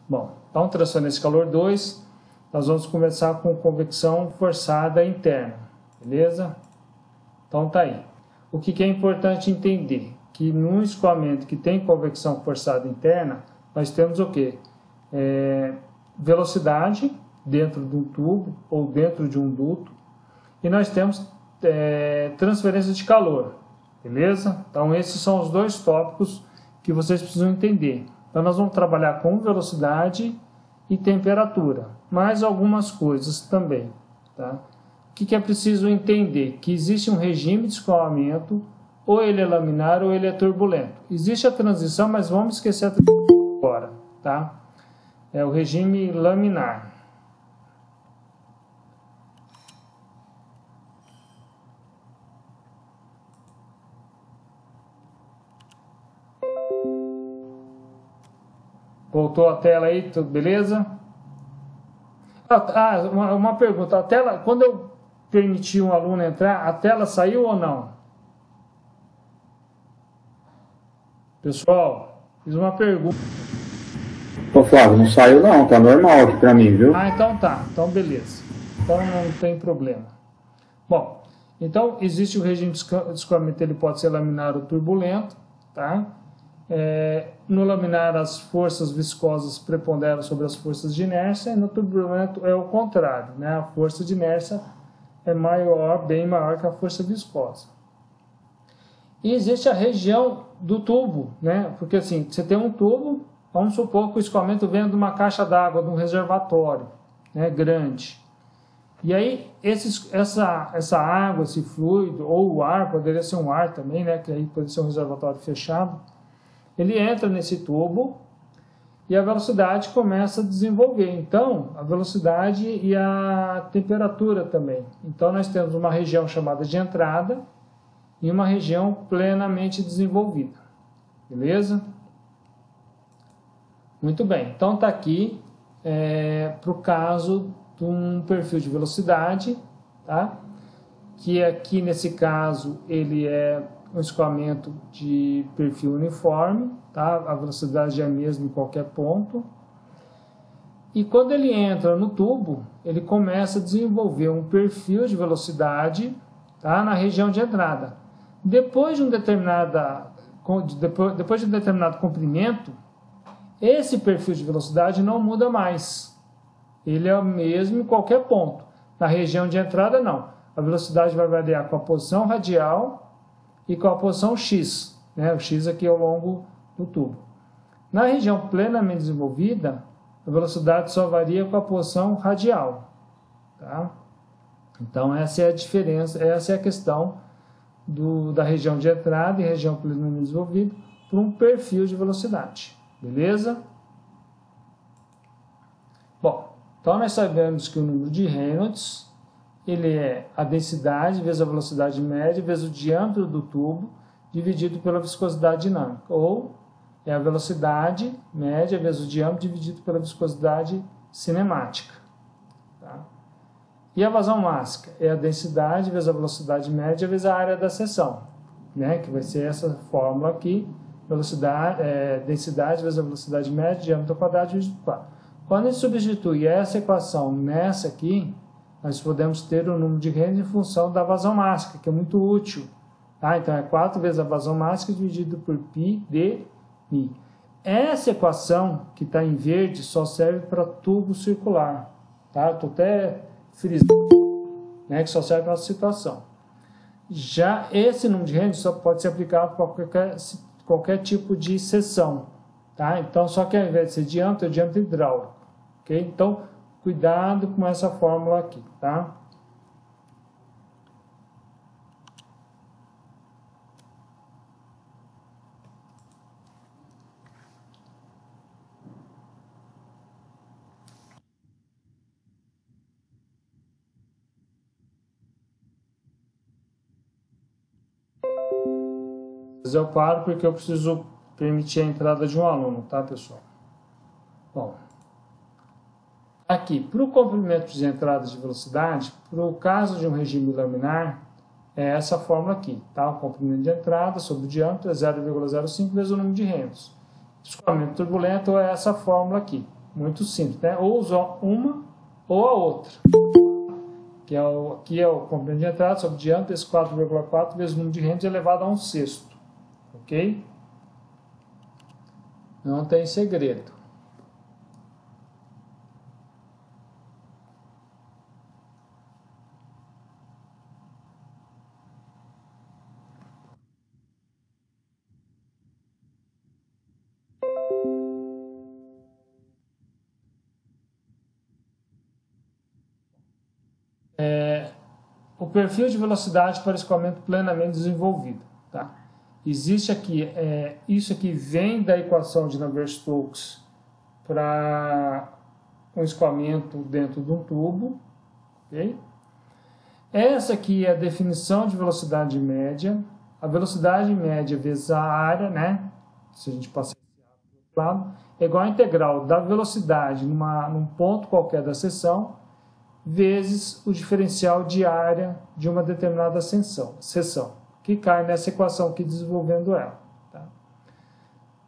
Bom, então transferência de calor 2, nós vamos começar com convecção forçada interna, beleza? Então tá aí. O que é importante entender? Que num escoamento que tem convecção forçada interna, nós temos o quê? Velocidade dentro de um tubo ou dentro de um duto, e nós temos transferência de calor, beleza? Então esses são os dois tópicos que vocês precisam entender. Então nós vamos trabalhar com velocidade e temperatura, mais algumas coisas também, tá? O que é preciso entender? Que existe um regime de escoamento, ou ele é laminar ou ele é turbulento. Existe a transição, mas vamos esquecer a transição agora, tá? É o regime laminar. Voltou a tela aí, tudo beleza? Uma pergunta, a tela, quando eu permiti um aluno entrar, a tela saiu ou não? Pessoal, fiz uma pergunta. Ô Flávio, não saiu não, tá normal aqui pra mim, viu? Então tá, então beleza. Então não tem problema. Bom, então existe o regime de escoamento, ele pode ser laminar ou turbulento, tá? No laminar as forças viscosas preponderam sobre as forças de inércia, e no turbulento é o contrário, né? A força de inércia é maior, bem maior que a força viscosa. E existe a região do tubo, né? Porque assim, você tem um tubo, vamos supor que o escoamento venha de uma caixa d'água, de um reservatório, né, grande. E aí, essa água, esse fluido, ou o ar, poderia ser um ar também, né, que aí pode ser um reservatório fechado, ele entra nesse tubo e a velocidade começa a desenvolver. Então, a velocidade e a temperatura também. Então, nós temos uma região chamada de entrada e uma região plenamente desenvolvida. Beleza? Muito bem. Então, está aqui para o caso de um perfil de velocidade, tá? Que aqui, nesse caso, ele é um escoamento de perfil uniforme, tá? A velocidade é a mesma em qualquer ponto. E quando ele entra no tubo, ele começa a desenvolver um perfil de velocidade, tá? Na região de entrada. Depois de um determinado comprimento, esse perfil de velocidade não muda mais. Ele é o mesmo em qualquer ponto. Na região de entrada, não. A velocidade vai variar com a posição radial e com a posição x, né? O x aqui ao longo do tubo. Na região plenamente desenvolvida, a velocidade só varia com a posição radial, tá? Então essa é a diferença, essa é a questão da região de entrada e região plenamente desenvolvida para um perfil de velocidade, beleza? Bom, então nós sabemos que o número de Reynolds ele é a densidade vezes a velocidade média vezes o diâmetro do tubo dividido pela viscosidade dinâmica, ou é a velocidade média vezes o diâmetro dividido pela viscosidade cinemática. Tá? E a vazão mássica é a densidade vezes a velocidade média vezes a área da seção, né? Que vai ser essa fórmula aqui, densidade vezes a velocidade média, diâmetro ao quadrado dividido por 4. Quando a gente substitui essa equação nessa aqui, nós podemos ter o número de Reynolds em função da vazão mássica, que é muito útil. Tá? Então é 4 vezes a vazão mássica dividido por π de μ. Essa equação que está em verde só serve para tubo circular. Tá? Estou até frisando, né, que só serve para essa situação. Já esse número de Reynolds só pode ser aplicado para qualquer tipo de seção. Tá? Então, só que ao invés de ser diâmetro, é diâmetro hidráulico. Okay? Então, cuidado com essa fórmula aqui. Tá? Eu paro porque eu preciso permitir a entrada de um aluno, tá, pessoal? Bom, aqui, para o comprimento de entrada de velocidade, para o caso de um regime laminar, é essa fórmula aqui, tá? O comprimento de entrada sobre o diâmetro é 0,05 vezes o número de Reynolds. Escoamento turbulento é essa fórmula aqui, Muito simples, né? Ou usa uma ou a outra. Que aqui é o comprimento de entrada sobre diâmetro vezes 4,4 vezes o número de rentes elevado a 1/6. Ok? Não tem segredo. O perfil de velocidade para escoamento plenamente desenvolvido. Tá? Existe aqui, isso aqui vem da equação de Navier-Stokes para um escoamento dentro de um tubo. Okay? Essa aqui é a definição de velocidade média. A velocidade média vezes a área, né? Se a gente passar para o lado, é igual a integral da velocidade num ponto qualquer da seção vezes o diferencial de área de uma determinada seção, que cai nessa equação aqui desenvolvendo ela. Tá?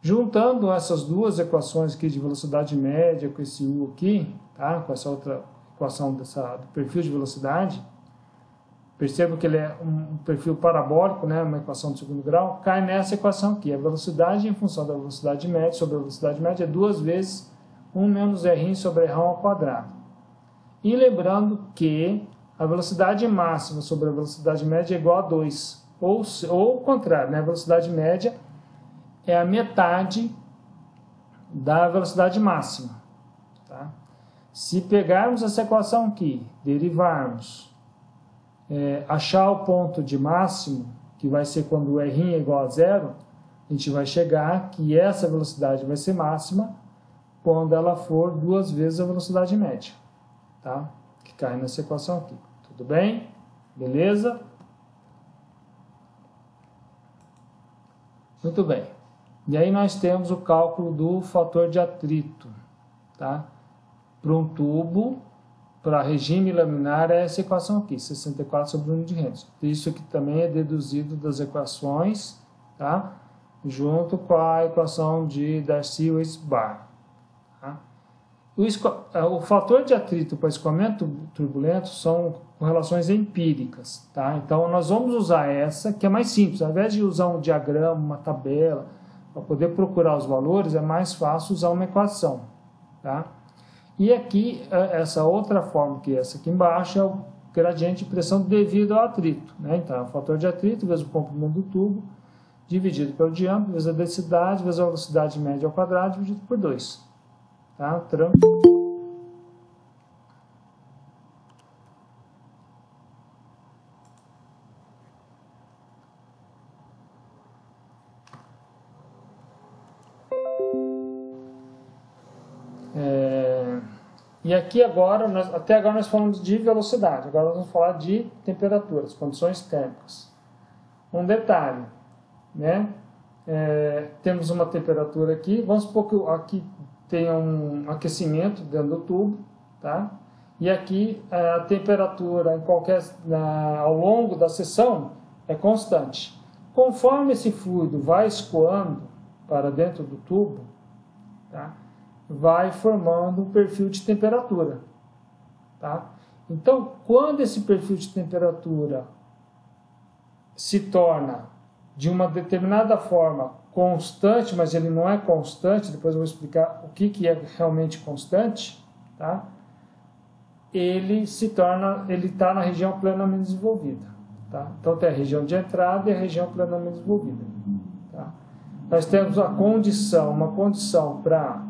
Juntando essas duas equações aqui de velocidade média com esse U aqui, tá? Com essa outra equação do perfil de velocidade, perceba que ele é um perfil parabólico, né? Uma equação de segundo grau, cai nessa equação aqui. A velocidade em função da velocidade média sobre a velocidade média é 2 vezes 1 menos R sobre R ao quadrado. E lembrando que a velocidade máxima sobre a velocidade média é igual a 2. Ou o contrário, né? A velocidade média é a metade da velocidade máxima. Tá? Se pegarmos essa equação aqui, derivarmos, achar o ponto de máximo, que vai ser quando o R é igual a 0, a gente vai chegar que essa velocidade vai ser máxima quando ela for 2 vezes a velocidade média. Tá? Que cai nessa equação aqui. Tudo bem? Beleza? Muito bem. E aí nós temos o cálculo do fator de atrito. Tá? Para um tubo, para regime laminar, é essa equação aqui, 64 sobre o número de rentes. Isso aqui também é deduzido das equações, tá? Junto com a equação de Darcy-Weisbach. Tá? O fator de atrito para escoamento turbulento são relações empíricas, tá? Então nós vamos usar essa, que é mais simples. Ao invés de usar um diagrama, uma tabela, para poder procurar os valores, é mais fácil usar uma equação, tá? E aqui, essa outra forma, que é essa aqui embaixo, é o gradiente de pressão devido ao atrito, né? Então, o fator de atrito vezes o comprimento do tubo, dividido pelo diâmetro, vezes a densidade, vezes a velocidade média ao quadrado, dividido por 2. Tá? Tranquilo. E aqui agora, até agora nós falamos de velocidade, agora nós vamos falar de temperaturas, condições térmicas. Um detalhe, né? Temos uma temperatura aqui, vamos supor que aqui tenha um aquecimento dentro do tubo, tá? E aqui a temperatura ao longo da seção é constante. Conforme esse fluido vai escoando para dentro do tubo, tá? Vai formando um perfil de temperatura. Tá? Então, quando esse perfil de temperatura se torna de uma determinada forma constante, mas ele não é constante, depois eu vou explicar o que é realmente constante, tá? Ele está na região plenamente desenvolvida. Tá? Então tem a região de entrada e a região plenamente desenvolvida. Tá? Nós temos uma condição para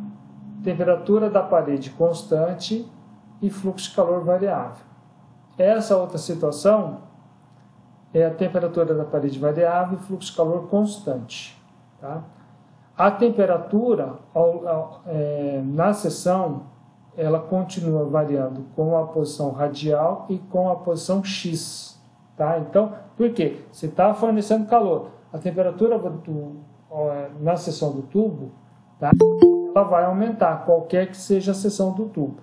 temperatura da parede constante e fluxo de calor variável. Essa outra situação é a temperatura da parede variável e fluxo de calor constante. Tá? A temperatura na seção ela continua variando com a posição radial e com a posição X. Tá? Então, por quê? Você está fornecendo calor. A temperatura na seção do tubo, tá? Ela vai aumentar, qualquer que seja a seção do tubo.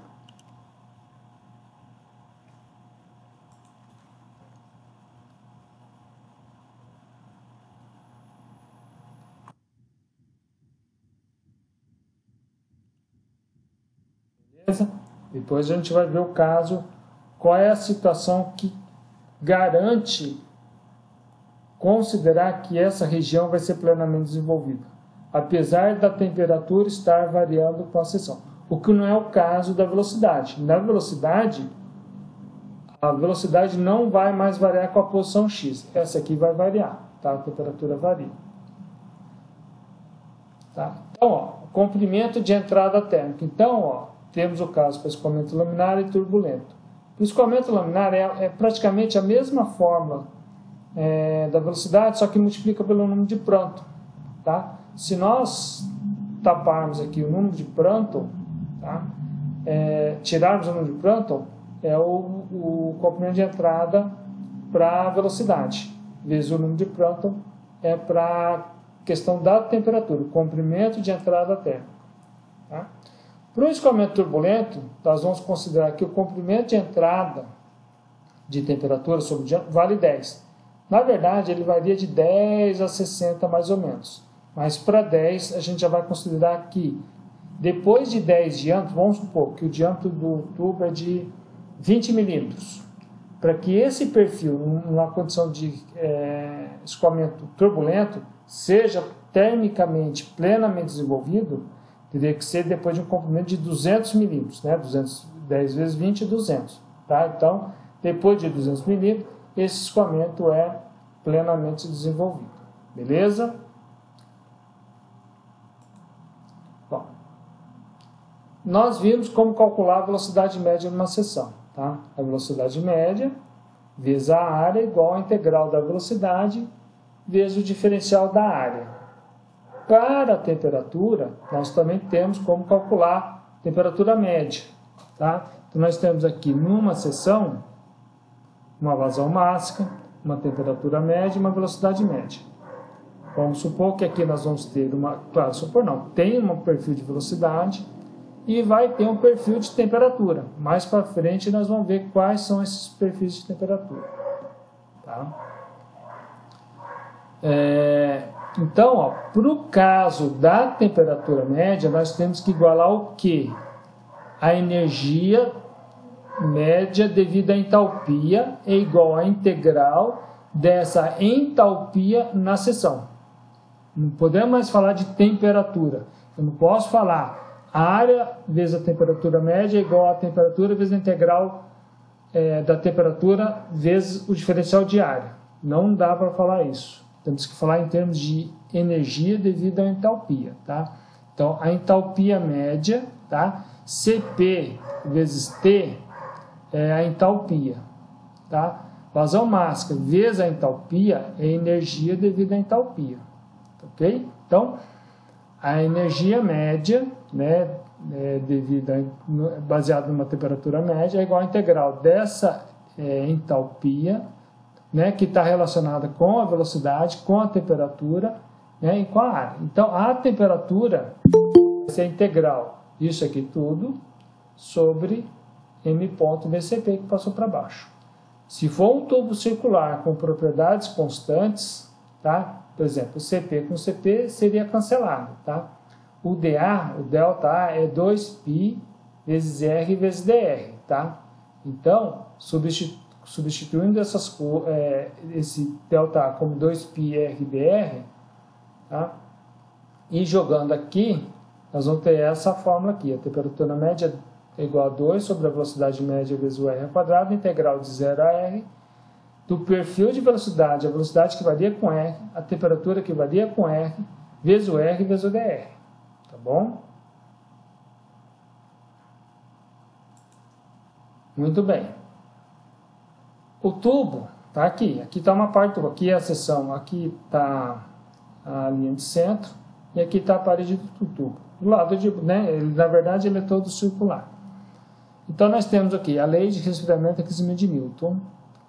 Beleza? Depois a gente vai ver o caso, qual é a situação que garante considerar que essa região vai ser plenamente desenvolvida, apesar da temperatura estar variando com a seção. O que não é o caso da velocidade. Na velocidade, a velocidade não vai mais variar com a posição x. Essa aqui vai variar, tá? A temperatura varia. Tá? Então, ó, o comprimento de entrada térmica. Então, ó, temos o caso para escoamento laminar e turbulento. O escoamento laminar é praticamente a mesma fórmula da velocidade, só que multiplica pelo número de Prandtl. Tá? Se nós taparmos aqui o número de Prandtl, tá? Tirarmos o número de Prandtl, é o comprimento de entrada para a velocidade, vezes o número de Prandtl é para a questão da temperatura, o comprimento de entrada térmica. Tá? Para o escoamento turbulento, nós vamos considerar que o comprimento de entrada de temperatura sobre o diâmetro vale 10. Na verdade, ele varia de 10 a 60 mais ou menos. Mas para 10, a gente já vai considerar que depois de 10 diâmetros, vamos supor que o diâmetro do tubo é de 20 milímetros. Para que esse perfil, numa condição de escoamento turbulento, seja termicamente plenamente desenvolvido, teria que ser depois de um comprimento de 200 milímetros, né? 10 vezes 20 é 200. Tá? Então, depois de 200 milímetros, esse escoamento é plenamente desenvolvido. Beleza? Bom, nós vimos como calcular a velocidade média numa seção. Tá? A velocidade média vezes a área igual à integral da velocidade vezes o diferencial da área. Para a temperatura, nós também temos como calcular a temperatura média. Tá? Então, nós temos aqui numa seção uma vazão máxima, uma temperatura média e uma velocidade média. Vamos supor que aqui nós vamos ter tem um perfil de velocidade e vai ter um perfil de temperatura. Mais para frente nós vamos ver quais são esses perfis de temperatura. Tá? Então, para o caso da temperatura média, nós temos que igualar o quê? A energia média devido à entalpia é igual à integral dessa entalpia na seção. Não podemos mais falar de temperatura. Eu não posso falar a área vezes a temperatura média é igual à temperatura vezes a integral da temperatura vezes o diferencial de área. Não dá para falar isso. Temos que falar em termos de energia devido à entalpia. Tá? Então, a entalpia média, tá? Cp vezes T é a entalpia. Tá? Vazão máxima vezes a entalpia é energia devido à entalpia. Ok? Então, a energia média, né, baseada numa temperatura média, é igual à integral dessa entalpia, né, que está relacionada com a velocidade, com a temperatura, né, e com a área. Então, a temperatura vai ser a integral disso aqui tudo sobre m ponto VCP que passou para baixo. Se for um tubo circular com propriedades constantes, tá? Por exemplo, CP com CP seria cancelado. Tá? O DA, o delta A, é 2π vezes R vezes dr. Tá? Então, substituindo esse delta A como 2π R dr, tá? E jogando aqui, nós vamos ter essa fórmula aqui. A temperatura média é igual a 2 sobre a velocidade média vezes o R ao quadrado, integral de 0 a R, do perfil de velocidade, a velocidade que varia com R, a temperatura que varia com R, vezes o R vezes o dr. Tá bom? Muito bem. O tubo está aqui. Aqui está uma parte do tubo. Aqui é a seção. Aqui está a linha de centro. E aqui está a parede do tubo. Do lado de... né, na verdade, ele é todo circular. Então, nós temos aqui a lei de resfriamento e aquecimento de Newton,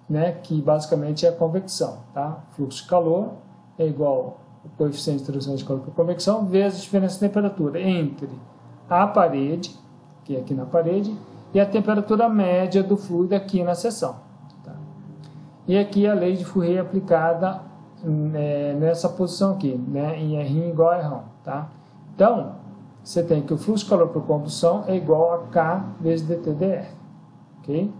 né, que basicamente é a convecção. Tá? Fluxo de calor é igual ao coeficiente de transferência de calor por convecção vezes a diferença de temperatura entre a parede, que é aqui na parede, e a temperatura média do fluido aqui na seção. Tá? E aqui a lei de Fourier aplicada nessa posição aqui, né, em R igual a R1. Tá? Então, você tem que o fluxo de calor por condução é igual a K vezes dTdr, ok?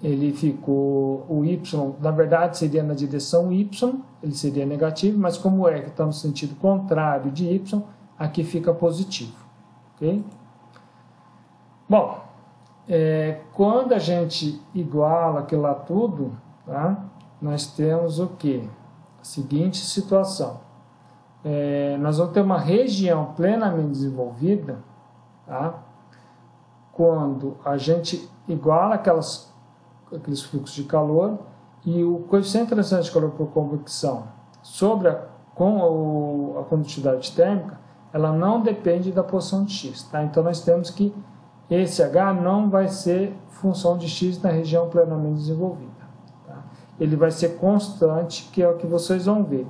Ele ficou, o Y, na verdade, seria na direção Y, ele seria negativo, mas como é que está no sentido contrário de Y, aqui fica positivo, ok? Bom, quando a gente iguala aquilo lá tudo, tá? Nós temos o quê? A seguinte situação. Nós vamos ter uma região plenamente desenvolvida, tá? Quando a gente iguala aqueles fluxos de calor e o coeficiente de transferência de calor por convecção sobre a condutividade térmica, ela não depende da posição de x, tá? Então nós temos que esse H não vai ser função de x na região plenamente desenvolvida, tá? Ele vai ser constante, que é o que vocês vão ver,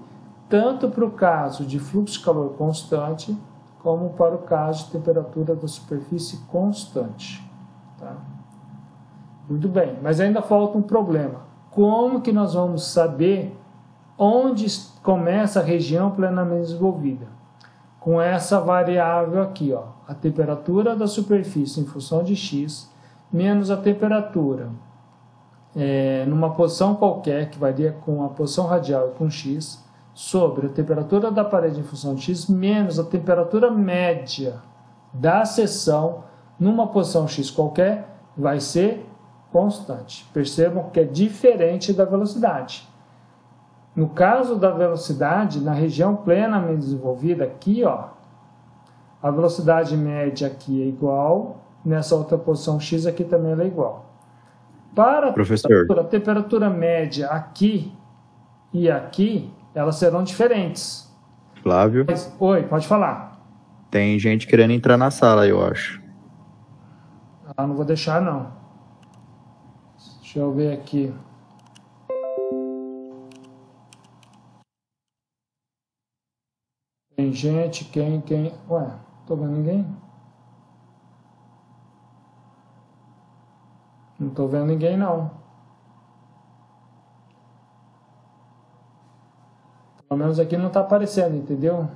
tanto para o caso de fluxo de calor constante, como para o caso de temperatura da superfície constante, tá? Muito bem, mas ainda falta um problema. Como que nós vamos saber onde começa a região plenamente desenvolvida? Com essa variável aqui, ó, a temperatura da superfície em função de x, menos a temperatura numa posição qualquer, que varia com a posição radial e com x, sobre a temperatura da parede em função de x, menos a temperatura média da seção numa posição x qualquer, vai ser constante. Percebam que é diferente da velocidade. No caso da velocidade, na região plenamente desenvolvida, aqui, ó, a velocidade média aqui é igual, nessa outra posição x aqui também ela é igual. Para a temperatura média aqui e aqui, elas serão diferentes. Flávio? Oi, pode falar. Tem gente querendo entrar na sala, eu acho. Ah, não vou deixar, não. Deixa eu ver aqui. Tem gente, quem... Ué, não tô vendo ninguém? Não tô vendo ninguém, não. Pelo menos aqui não tá aparecendo, entendeu?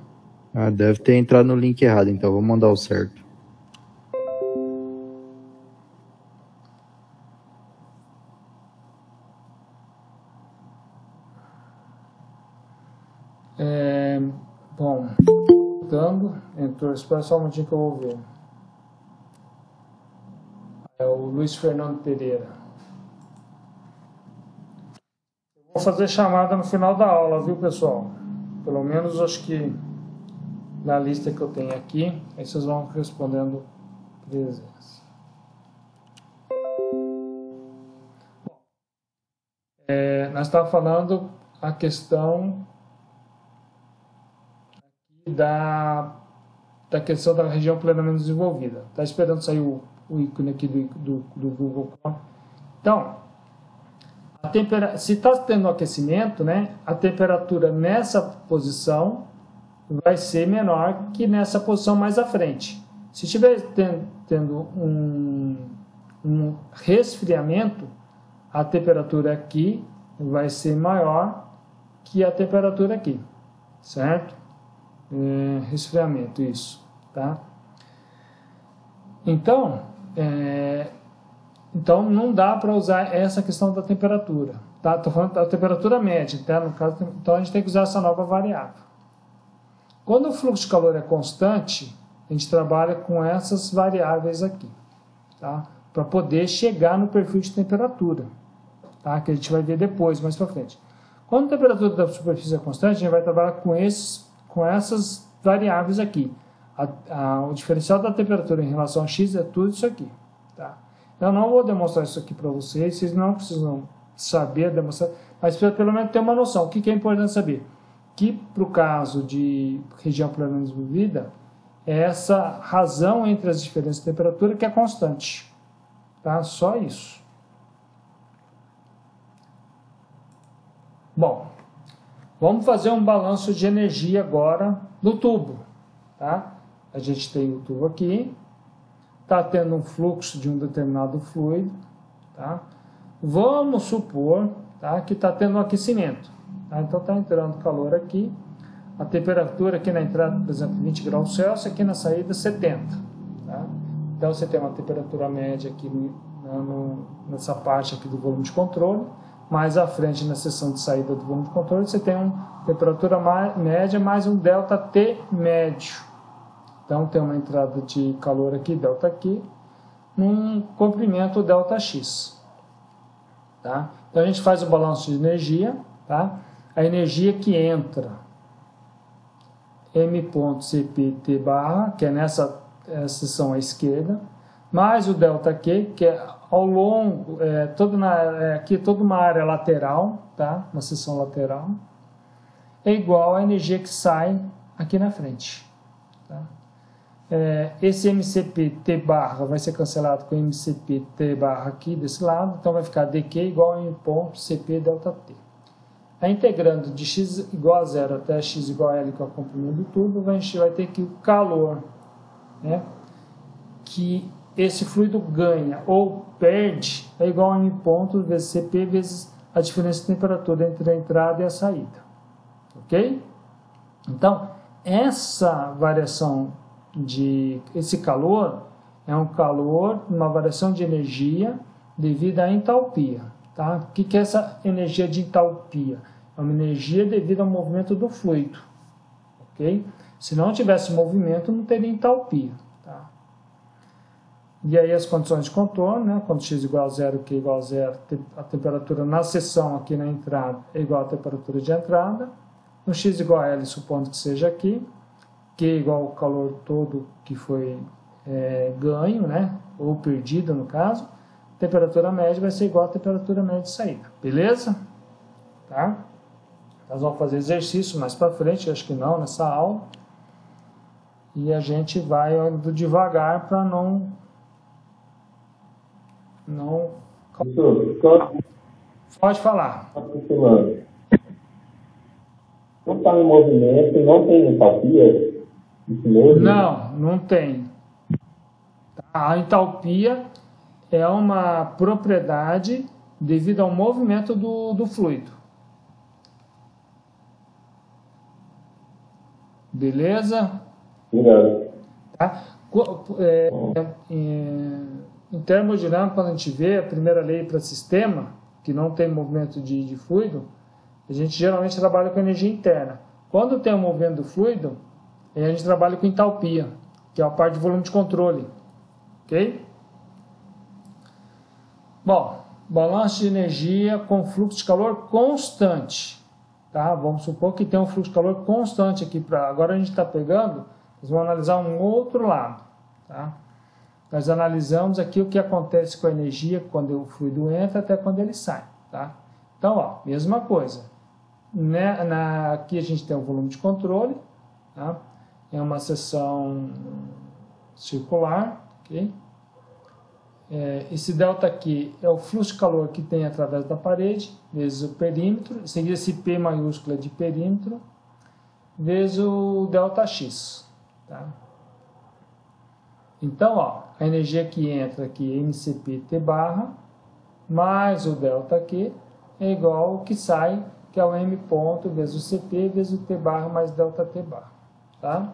Ah, deve ter entrado no link errado, então vou mandar o certo. Bom, entrou, espera só um momentinho que eu vou ver. É o Luiz Fernando Pereira. Eu vou fazer chamada no final da aula, viu, pessoal? Pelo menos acho que na lista que eu tenho aqui, aí vocês vão respondendo presença. Nós estávamos falando a questão da questão da região plenamente desenvolvida. Está esperando sair o ícone aqui do Google Chrome. Então, se está tendo aquecimento, né, a temperatura nessa posição vai ser menor que nessa posição mais à frente. Se estiver tendo um resfriamento, a temperatura aqui vai ser maior que a temperatura aqui, certo? Resfriamento, isso, tá? Então não dá para usar essa questão da temperatura, tá? Estou falando da temperatura média, tá? No caso, então a gente tem que usar essa nova variável. Quando o fluxo de calor é constante, a gente trabalha com essas variáveis aqui, tá? Para poder chegar no perfil de temperatura, tá? Que a gente vai ver depois, mais para frente. Quando a temperatura da superfície é constante, a gente vai trabalhar com essas variáveis aqui. O diferencial da temperatura em relação a x é tudo isso aqui, tá? Eu não vou demonstrar isso aqui para vocês não precisam saber demonstrar, mas pelo menos ter uma noção. O que é importante saber? Que para o caso de região plenamente desenvolvida, é essa razão entre as diferenças de temperatura que é constante, tá? Só isso. Bom, vamos fazer um balanço de energia agora no tubo, tá? A gente tem o tubo aqui, está tendo um fluxo de um determinado fluido, tá? Vamos supor, tá, que está tendo um aquecimento, tá? Então está entrando calor aqui, a temperatura aqui na entrada, por exemplo, 20 graus Celsius, aqui na saída 70. Tá? Então você tem uma temperatura média aqui nessa parte aqui do volume de controle, mais à frente na seção de saída do volume de controle você tem uma temperatura média mais um ΔT médio. Então tem uma entrada de calor aqui, ΔQ, num comprimento ΔX. Tá? Então a gente faz o balanço de energia, tá? A energia que entra M.CPT barra, que é nessa seção à esquerda, mais o ΔQ, que é ao longo, aqui toda uma área lateral, tá? Uma seção lateral, é igual à energia que sai aqui na frente. Tá? Esse MCPT barra vai ser cancelado com MCPT barra aqui desse lado, então vai ficar dQ igual a M.CP ΔT. Integrando de x igual a 0 até x igual a L, que é o comprimento do tubo, a gente vai ter que o calor, né, que esse fluido ganha ou perde é igual a M ponto vezes CP vezes a diferença de temperatura entre a entrada e a saída. Ok? Então, essa variação esse calor é um calor, uma variação de energia devido à entalpia. Tá? O que é essa energia de entalpia? É uma energia devido ao movimento do fluido. Ok? Se não tivesse movimento, não teria entalpia. Tá? E aí as condições de contorno, né? Quando x igual a 0, q igual a 0, a temperatura na seção aqui na entrada é igual à temperatura de entrada. No x igual a L, supondo que seja aqui, Q igual ao calor todo que foi ganho, né? Ou perdido no caso, temperatura média vai ser igual à temperatura média de saída. Beleza? Tá? Nós vamos fazer exercício mais para frente, acho que não, nessa aula. E a gente vai indo devagar para não... Pode falar. Não está em movimento, não tem entalpia? Não tem. A entalpia é uma propriedade devido ao movimento do fluido. Beleza? Tá? Em termodinâmica, quando a gente vê a primeira lei para sistema, que não tem movimento de fluido, a gente geralmente trabalha com energia interna. Quando tem o movimento do fluido, a gente trabalha com entalpia, que é a parte de volume de controle. Ok? Bom, balanço de energia com fluxo de calor constante. Tá? Vamos supor que tem um fluxo de calor constante aqui. Agora a gente está pegando, nós vamos analisar um outro lado. Tá? Nós analisamos aqui o que acontece com a energia quando o fluido entra até quando ele sai. Tá? Então, ó, mesma coisa. Aqui a gente tem o volume de controle. Tá? É uma seção circular. Okay? Esse delta aqui é o fluxo de calor que tem através da parede, vezes o perímetro, seguir esse P maiúsculo de perímetro, vezes o delta X. Tá? Então, ó, a energia que entra aqui, MCPT barra, mais o delta Q, é igual ao que sai, que é o M ponto vezes o CP vezes o T barra mais delta T barra. Tá?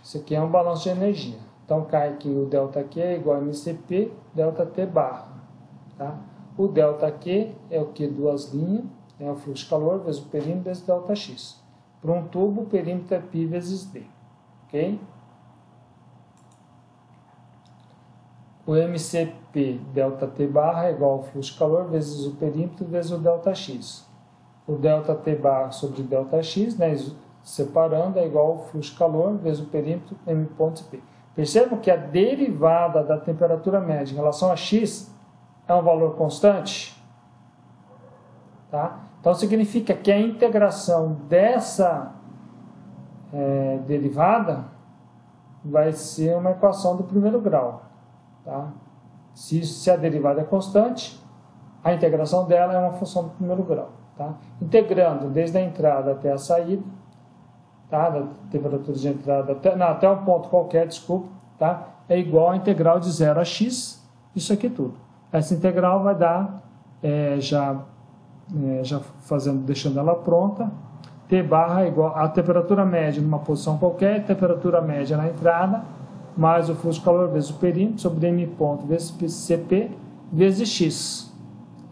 Isso aqui é um balanço de energia. Então, cai aqui o ΔQ é igual a MCP, ΔT barra. Tá? O ΔQ é o que? Duas linhas, é o fluxo de calor vezes o perímetro vezes ΔX. Para um tubo, o perímetro é π vezes d. Ok? O MCP ΔT barra é igual ao fluxo de calor vezes o perímetro vezes o ΔX. O ΔT barra sobre ΔX, né, separando, é igual ao fluxo de calor vezes o perímetro M ponto P. Percebam que a derivada da temperatura média em relação a x é um valor constante? Tá? Então, significa que a integração dessa derivada vai ser uma equação do primeiro grau. Tá? Se a derivada é constante, a integração dela é uma função do primeiro grau. Tá? Integrando desde a entrada até a saída, tá? Da temperatura de entrada até um ponto qualquer, desculpa, tá? É igual a integral de 0 a x, isso aqui tudo. Essa integral vai dar, deixando ela pronta, T barra é igual a temperatura média numa posição qualquer, temperatura média na entrada, mais o fluxo de calor vezes o perímetro, sobre M ponto vezes Cp, vezes X.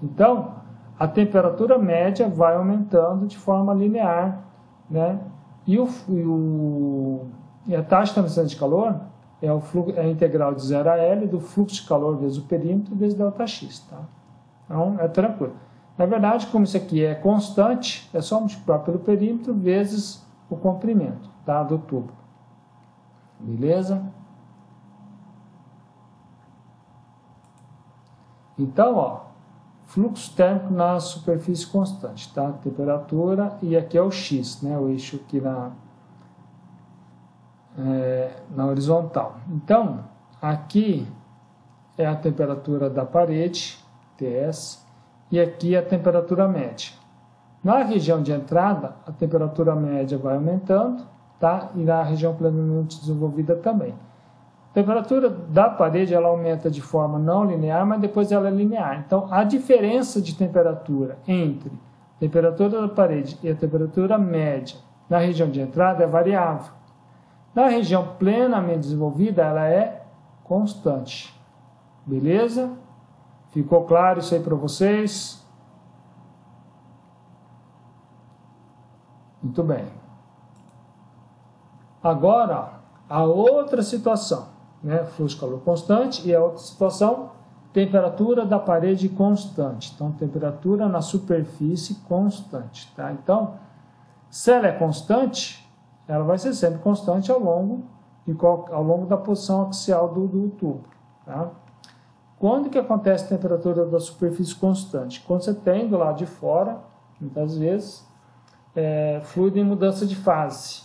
Então, a temperatura média vai aumentando de forma linear, né? E a taxa de transmissão de calor é a integral de 0 a L do fluxo de calor vezes o perímetro vezes ΔX, tá? Então, é tranquilo. Na verdade, como isso aqui é constante, é só multiplicar pelo perímetro vezes o comprimento, tá, do tubo. Beleza? Então, ó, fluxo térmico na superfície constante, tá? Temperatura, e aqui é o X, né? O eixo aqui na horizontal. Então, aqui é a temperatura da parede, TS, e aqui a temperatura média. Na região de entrada, a temperatura média vai aumentando, tá? E na região plenamente desenvolvida também. A temperatura da parede ela aumenta de forma não linear, mas depois ela é linear. Então, a diferença de temperatura entre a temperatura da parede e a temperatura média na região de entrada é variável. Na região plenamente desenvolvida, ela é constante. Beleza? Ficou claro isso aí para vocês? Muito bem. Agora, a outra situação, né? Fluxo de calor constante, e a outra situação, temperatura da parede constante. Então, temperatura na superfície constante, tá? Então, se ela é constante, ela vai ser sempre constante ao longo da posição axial do tubo, tá? Quando que acontece a temperatura da superfície constante? Quando você tem do lado de fora, muitas vezes, fluido em mudança de fase,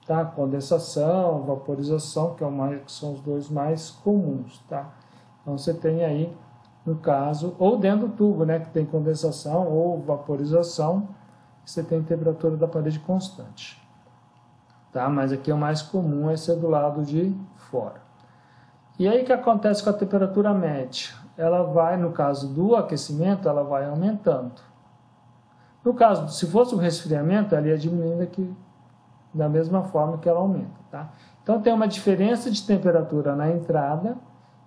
tá? Condensação, vaporização, que são os dois mais comuns, tá? Então você tem aí, no caso, ou dentro do tubo, né, que tem condensação ou vaporização, você tem temperatura da parede constante, tá? Mas aqui o mais comum é ser do lado de fora. E aí o que acontece com a temperatura média? Ela vai, no caso do aquecimento, ela vai aumentando. No caso, se fosse um resfriamento, ela ia diminuindo aqui da mesma forma que ela aumenta, tá? Então tem uma diferença de temperatura na entrada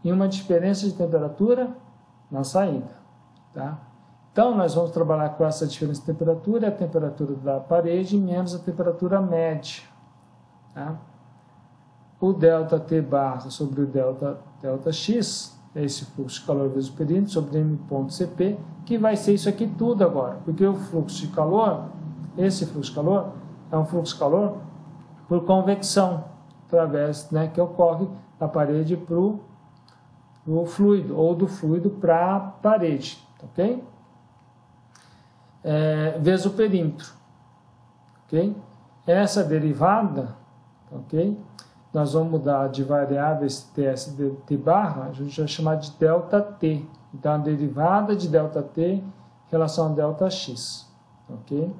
e uma diferença de temperatura na saída, tá? Então nós vamos trabalhar com essa diferença de temperatura, a temperatura da parede menos a temperatura média, tá? O ΔT barra sobre o ΔX, é esse fluxo de calor vezes o perímetro, sobre M ponto Cp, que vai ser isso aqui tudo agora, porque o fluxo de calor, esse fluxo de calor, é um fluxo de calor por convecção, através, né, que ocorre da parede para o fluido, ou do fluido para a parede, ok? Vezes o perímetro, ok? Essa derivada, ok? Nós vamos mudar de variáveis TS de T barra, a gente vai chamar de ΔT. Então, a derivada de ΔT em relação a ΔX, ok?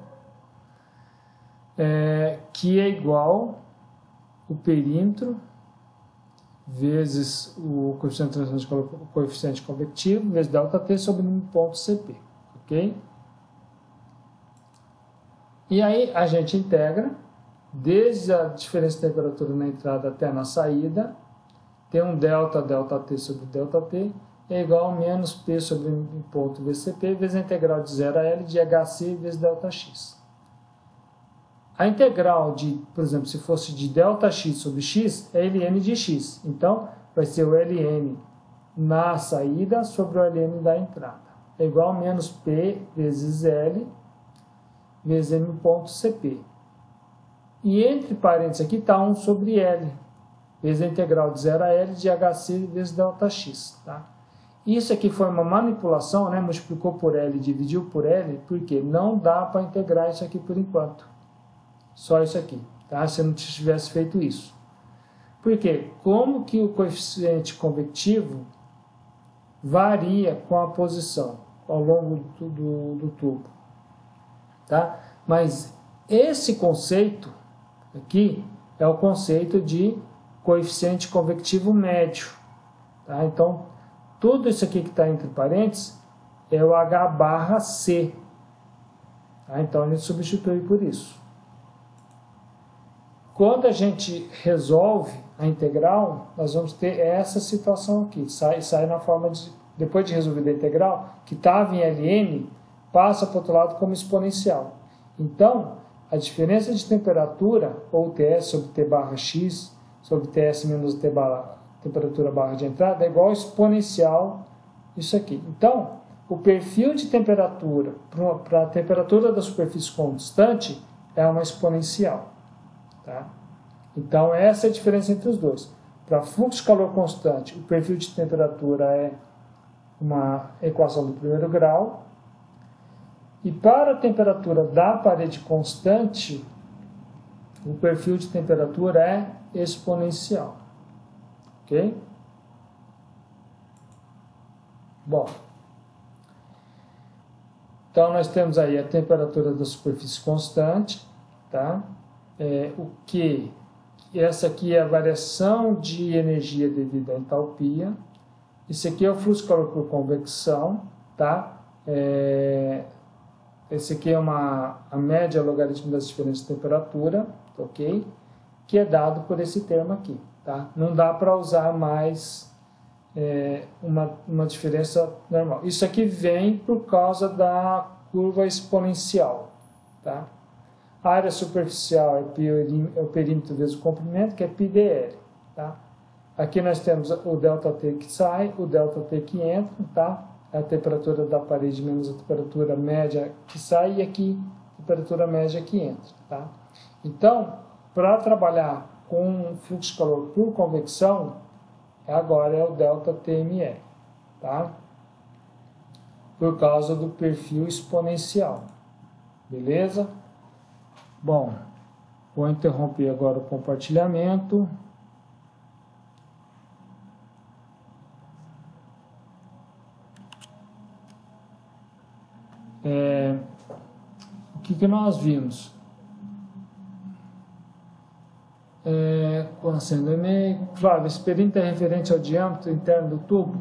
Que é igual o perímetro vezes o coeficiente de transição de calor, o coeficiente convectivo, vezes ΔT sobre um ponto Cp, ok? E aí a gente integra desde a diferença de temperatura na entrada até na saída, tem um ΔT sobre ΔT é igual a menos P sobre um ponto VCP vezes a integral de 0 a L de HC vezes ΔX. A integral de, por exemplo, se fosse de ΔX sobre X, é ln de X. Então, vai ser o ln na saída sobre o ln da entrada. É igual a menos P vezes L vezes M ponto CP. E entre parênteses aqui está 1 sobre L, vezes a integral de 0 a L de HC vezes ΔX. Tá? Isso aqui foi uma manipulação, né? Multiplicou por L, dividiu por L, porque não dá para integrar isso aqui por enquanto. Só isso aqui, tá? Se eu não tivesse feito isso. Por quê? Como que o coeficiente convectivo varia com a posição ao longo do tubo, tá? Mas esse conceito aqui é o conceito de coeficiente convectivo médio, tá? Então, tudo isso aqui que está entre parênteses é o H barra C, Tá? Então a gente substitui por isso. Quando a gente resolve a integral, nós vamos ter essa situação aqui. Sai na forma de, depois de resolver a integral, que estava em ln, passa para o outro lado como exponencial. Então, a diferença de temperatura, ou Ts sobre T barra x, sobre Ts menos T barra, temperatura barra de entrada, é igual ao exponencial isso aqui. Então, o perfil de temperatura para a temperatura da superfície constante é uma exponencial. Tá? Então, essa é a diferença entre os dois. Para fluxo de calor constante, o perfil de temperatura é uma equação do primeiro grau. E para a temperatura da parede constante, o perfil de temperatura é exponencial. Ok? Bom. Então, nós temos aí a temperatura da superfície constante, tá? O Q, essa aqui é a variação de energia devido à entalpia. Esse aqui é o fluxo de calor por convecção, tá? Esse aqui é a média logaritmo das diferenças de temperatura, ok? Que é dado por esse termo aqui, tá? Não dá para usar mais uma diferença normal. Isso aqui vem por causa da curva exponencial, tá? A área superficial é o perímetro vezes o comprimento, que é πdl, tá? Aqui nós temos o ΔT que sai, o ΔT que entra, tá? A temperatura da parede menos a temperatura média que sai, e aqui a temperatura média que entra, tá? Então, para trabalhar com fluxo de calor por convecção, agora é o ΔTml, tá? Por causa do perfil exponencial, beleza? Bom, vou interromper agora o compartilhamento. O que nós vimos? Acendo e-mail. Flávio, esse perímetro é referente ao diâmetro interno do tubo?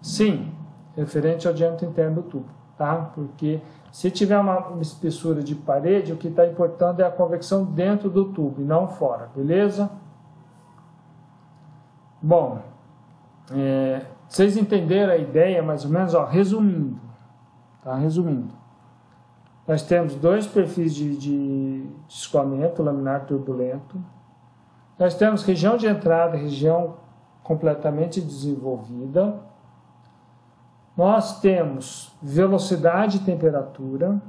Sim, referente ao diâmetro interno do tubo, tá? Porque se tiver uma espessura de parede, o que está importando é a convecção dentro do tubo e não fora, beleza? Bom, vocês entenderam a ideia mais ou menos? Ó, resumindo, tá? Resumindo, nós temos dois perfis de escoamento, laminar turbulento. Nós temos região de entrada, região completamente desenvolvida. Nós temos velocidade e temperatura.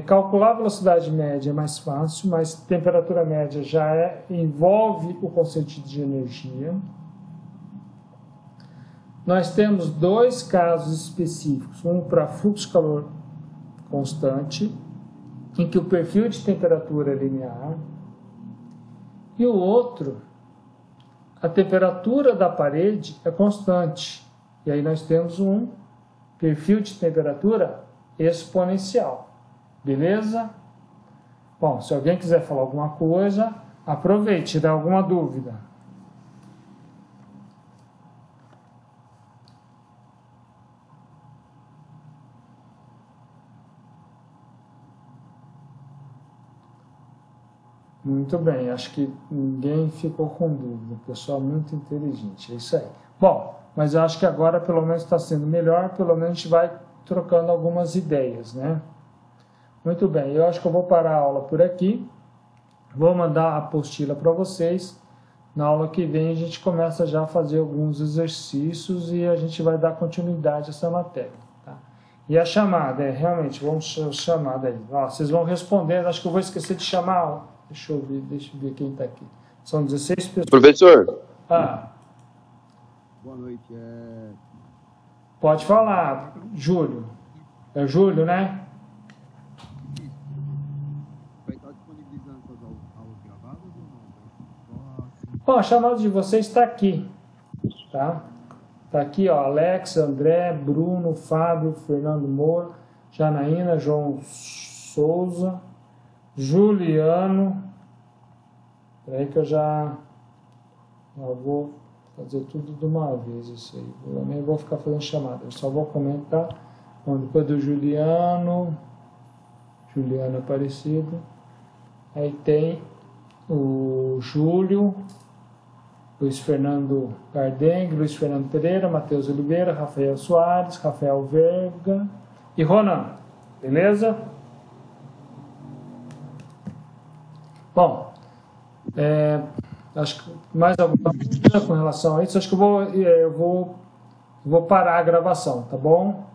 Calcular a velocidade média é mais fácil, mas temperatura média já envolve o conceito de energia. Nós temos dois casos específicos, um para fluxo de calor constante, em que o perfil de temperatura é linear, e o outro, a temperatura da parede é constante. E aí nós temos um perfil de temperatura exponencial. Beleza? Bom, se alguém quiser falar alguma coisa, aproveite, dá alguma dúvida. Muito bem, acho que ninguém ficou com dúvida. Pessoal muito inteligente, é isso aí. Bom, mas eu acho que agora pelo menos está sendo melhor, pelo menos a gente vai trocando algumas ideias, né? Muito bem, eu acho que eu vou parar a aula por aqui. Vou mandar a apostila para vocês. Na aula que vem a gente começa já a fazer alguns exercícios e a gente vai dar continuidade a essa matéria. Tá? E a chamada, realmente, vamos chamar daí. Ó, vocês vão responder, acho que eu vou esquecer de chamar. Deixa eu ver quem está aqui. São 16 pessoas. Professor. Boa noite. Pode falar, Júlio. É Júlio, né? Vai estar disponibilizando as aulas gravadas ou não? Bom, a chamada de vocês está aqui. Tá? Está aqui, ó, Alex, André, Bruno, Fábio, Fernando Moura, Janaína, João Souza, Juliano. Espera aí que eu já vou fazer tudo de uma vez isso aí. Eu nem vou ficar fazendo chamada, eu só vou comentar. Bom, depois do Juliano Aparecido. Aí tem o Júlio, Luiz Fernando Gardengue, Luiz Fernando Pereira, Matheus Oliveira, Rafael Soares, Rafael Verga e Ronan. Beleza? Bom, acho que mais alguma coisa com relação a isso. Acho que eu vou parar a gravação, tá bom?